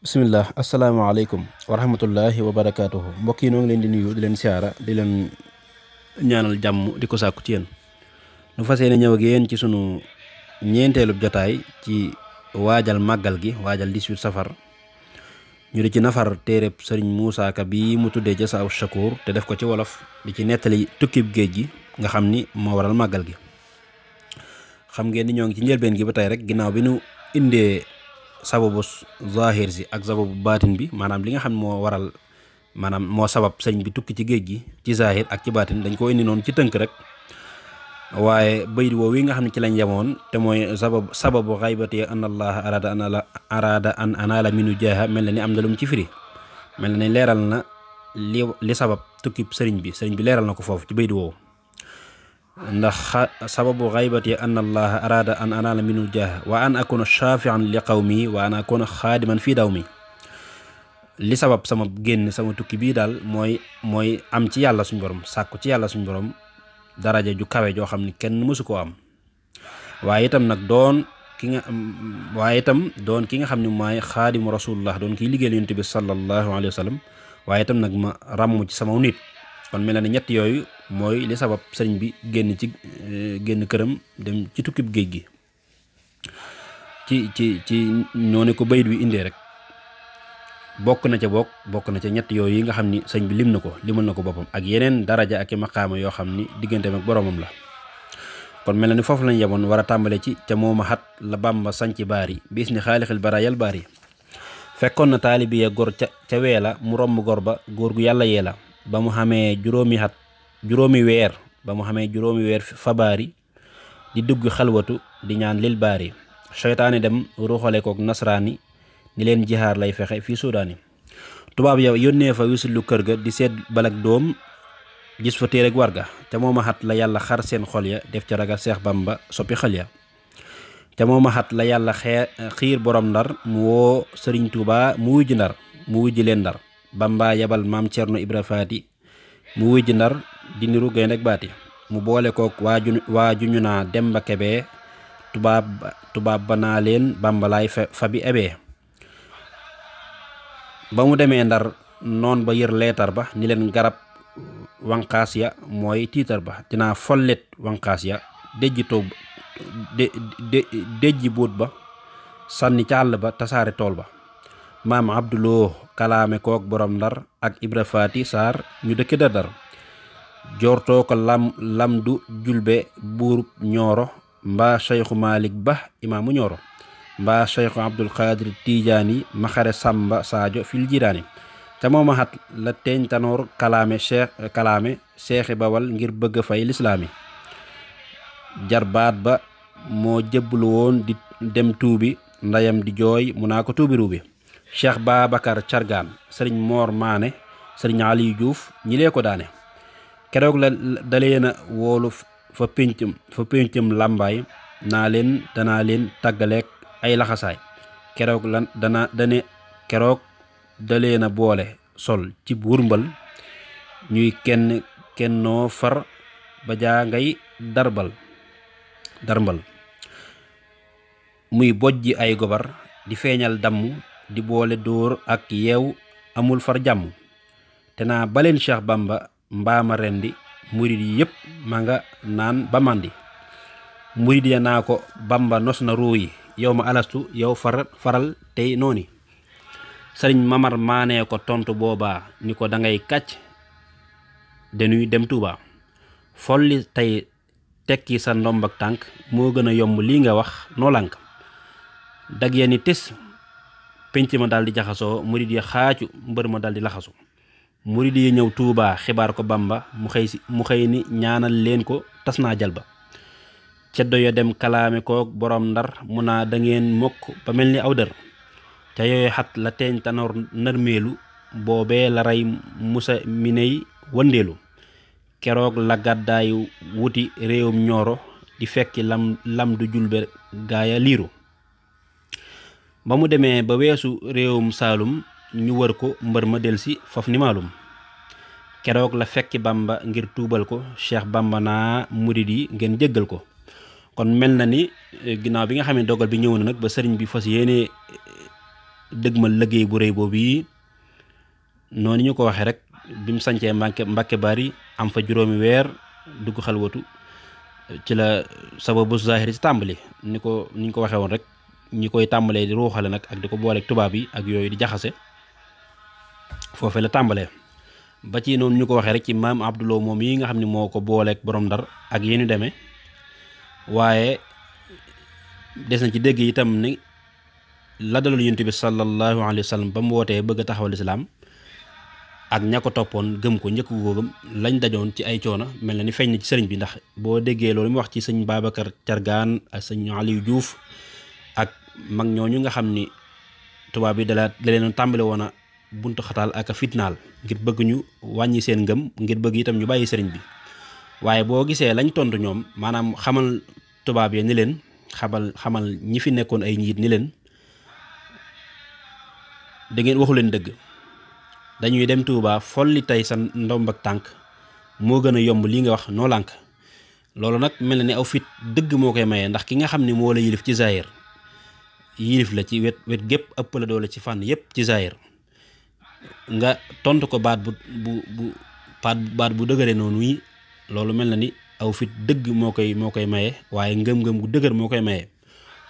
bismillah asalaamaaleykum wa rahmatullahi wa barakaatuhu mbokk yi noo ngi leen di nuyu di leen siyaara di leen ñaanal jàmm di ko sàkku ci yéen nu fas yéene ñëw ak yéen ci sunu ñeenteelub jotaay ci waajal màggal gi waajal 18 safar ñu di ci nafar téereb sëriñ Moussa Ka bii mu tuddee Jasaawu Shakuur te def ko ci wolof di ci nettali tukkib géej gi nga xam ni moo waral màggal gi. xam ngeen ni ñoo ngi ci njëlbeen gi ba tey rek ginnaaw bi nu indee sababu zahir si ak sababu baatin bi maanaam li nga xam moo waral maanaam moo sabab sëñ bi tukki ci géej gi ci zahir ak ci baatin dañ koo indi noonu ci tënk rek waaye bayit woowu yi nga xam ne ci lañ yemoon te mooy sababu xaybati an allaha arada an anaala minu jaaha mel na ni am na lu mu ci firi mel na ni leeral na li sabab tukki sëriñ bi leeral na ko foofu ci bayit woowu ndax sababu xaybati an allaha arada an anaala minhu jaaha wa an akuna shafian li qawmi wa an akuna xaadiman fii daw mi li sabab sama génn sama tukki bii daal mooy am ci yàlla suñ borom sàkku ci yàlla suñ borom daraja ju kawe joo xam ni kenn mësu koo am waaye itam doon ki nga xam ne mooy xaadimu rasulullah doon kiy liggéeyal yonent bi sallallahu alayhi wa sallam waaye itam nag ma ràmm ci sama nit kon mel na ni ñett yooyu mooy li sabab sëriñ bi génn këram dem ci tukkib géej gi ci noonu ko bayit bi indee rek bokk na ca ñett yooyu yi nga xam ni sëñ bi limal na ko boppam ak yeneen daraja ak i maqaama yoo xam ni digganteem ak boroomam la kon mel na ni foofu lañ yemoon war a tàmbale ci ca mooma xat la Bàmba sanc baari bis ni xaalixil baraayal baari fekkoon na taalibi ya gor ca weela mu romb gor ba góor gu yàlla yee la ba mu xamee juróomi weer fa baari di dugg xalwatu di ñaan lil baari seytaane dem ruuxale kook nasraani ni leen jihaar lay fexe fii suudaani tubaab ya yónnee fa wisul lu kër ga di seet balak doom gis fa téere ak warga te mooma xat la yàlla xar seen xol ya def ca ragal Seex Bamba soppi xel ya te mooma xat la yàlla xiir borom ndar mu woo Sëriñ Tuubaa mu wujj leen ndar Bamba yabal maam Cerno Ibra Faati mu wujj ndar di niru gaynde ak baati mu boole kook waaju ñu naa Demba Kebe tubaab ba naa leen Bambalaay fa bi ebee ba mu demee ndar noon ba yër leetar ba ni leen garab wanqaas ya mooy tiitar ba dinaa follet wanqaas ya déjji buut ba sànni ca àll ba tasaare tool ba maam Abduloo kalaame kook borom ndar ak Ibra Faati Saar ñu dëkk Dar joortoo ko lamdu julbe buurub ñooro mbaa Cheikhu Malik Ba imaamu ñooro mbaa Cheikhu Abdul Qadir Tijaani maxare Samba Sadio fil jiraani te mooma xat la teeñ tanoor kalaame seexi bawal ngir bëgg fay lislaami jarbaat ba moo jëbblu woon di dem tuubi ndeyam di jooy mu naa ko tuubi ruubi Cheikh Babacar Cargaan sëriñ Moor Maane sëriñ Aliyu Juuf ñi lee ko daane keroog la daleena woolu fa péncam làmbaay naa leen danaa leen tàggaleek ay laxasaay keroog daleena boole sol ci wurmbal ñuy kennoo far ba jaa ngay darmbal muy bojji ay gobar di feeñal damm di boole dóor ak yeew amul far jàmm te naa baleen Cheikh Bamba mbaama rendi murid yi yépp ma nga naan ba màndi murid ya naa ko Bamba nos na ruu yi yow ma alastu yow faral tey nooni sëriñ Mamar maanee ko tontu boobaa ni ko dangay kàcc dañuy dem Tuuba folli tey tekki sa ndomb ak tànk moo gën a yomb lii nga wax noo lànk dag ya ni tis pénc ma daal di jaxasoo murid ya xaacu mbër ma daal di laxasu murid yi ñëw Tuuba xibaar ko Bamba mu xëy ni ñaanal leen ko tas naa jal ba ceddo ya dem kalaame kook borom ndar mu naa dangeen mokk ba mel ni aw dër ca yooyu xat la teeñ tanoor nërmeelu boobee la rey musa miney wëndeelu keroog la gàddaay wuti réewum ñooro di fekki lam du julbe gaaya liiru ba mu demee ba weesu réewum Saalum ñu wër ko mbër ma delsi faf ni maalum keroog la fekki Bamba ngir tuubal ko Cheikh Bamba naa murid yi ngeen jéggal ko kon mel na ni ginnaaw bi nga xam ne dogal bi ñëw na nag ba sëriñ bi fas yéene dëgmal liggéey bu rëy boobu yi noonu ñu ko waxee rek bi mu sancee Mbàkke Bari am fa juróomi weer dugg xalwatu ci la sababu zahiri ci tàmbali ni ñu ko waxee woon rek ñi koy tàmbalee di ruuxale nag ak di ko booleeg tubaab yi ak yooyu di jaxase foofee la tàmbalee ba ci noonu ñu ko waxee rek ci maam Abdoulou moom yi nga xam ne moo ko booleeg borom Ndar ak yéen demee waaye des na ci dégg itam ni la dalul Yonent bi sallallahu alayhi wa sallam ba mu wootee bëgg a taxawal islaam ak ña ko toppoon gëm ko njëkk ko gëm lañ dajoon ci ay coono mel na ni feeñ na ci sëriñ bi, ndax boo déggee loolu mu wax ci sëñ Babacar Cargaan ak sëñ Aliou Diouf ak mag ñooñu nga xam ni tubaab bi da leen tàmbale woon a buntu xataal ak a fitnaal ngir bëgg ñu wàññi seen ngëm, ngir bëgg itam ñu bàyyi sëriñ bi. waaye boo gisee lañ tontu ñoom maanaam xamal tubaab yi ni leen xamal ñi fi nekkoon ay njiit ni leen da ngeen waxu leen dëgg, dañuy dem Touba folli tey sa ndomb ak tànk moo gën a yomb lii nga wax noo lànk. loolu nag mel na ni aw fit dëgg moo koy maye, ndax ki nga xam ni moo la yilif ci zahir yilif la ci wet gépp ëpp la doole ci fànn yépp ci zahir nga tontu ko baat bu dëgëre noonu yi, loolu mel na ni aw fit dëgg moo koy maye, waaye ngëm-ngëm gu dëgër moo koy maye.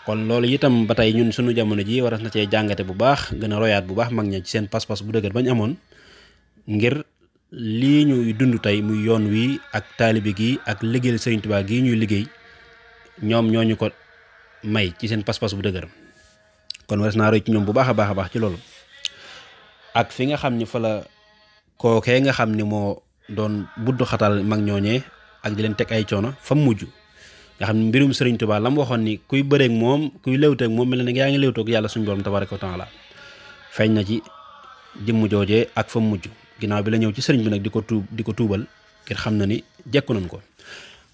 kon loolu itam ba tey ñun suñu jamono ji waras na cee jàngate bu baax, gën a royaat bu baax mag ña ci seen pas-pas bu dëgër bañ amoon ngir lii ñuy dund tey muy yoon wi ak taalibe gi ak liggéeyal Sëriñ Tuubaa gii ñuy liggéey ñoom ñooñu ko may ci seen pas-pas bu dëgër. kon waras naa roy ci ñoom bu baax a baax ci loolu. ak fi nga xam ni fa la kookee nga xam ni moo doon buddu xatal mag ñooñee ak di leen teg ay coono fa mujj nga xam ne mbirum Sëriñ Tuubaa la mu waxoon ni kuy bëreek moom kuy léwteek moom mel na yaa ngi léwtoog yàlla suñu borom tabaaraka wa taala feeñ na ci jëmm joojee ak fa mujj ginnaaw bi la ñëw ci sëriñ bi nag di ko tuubal ngir xam na ni jekku nañ ko.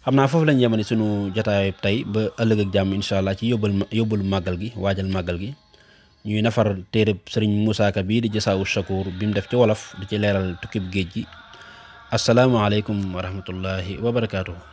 xam naa foofu lañ yemani sunu jotaay tey ba ëllëg ak jàmm incha allah ci yóbbul màggal gi, waajal màggal gi ñuy nafar téereb sëriñ Moussa Ka bii di Jasaawu Shakuur bi mu def ci wolof di ci leeral tukkib géej gi. asalaamaaleykum wa rahmatullahi wa barakaatuhu.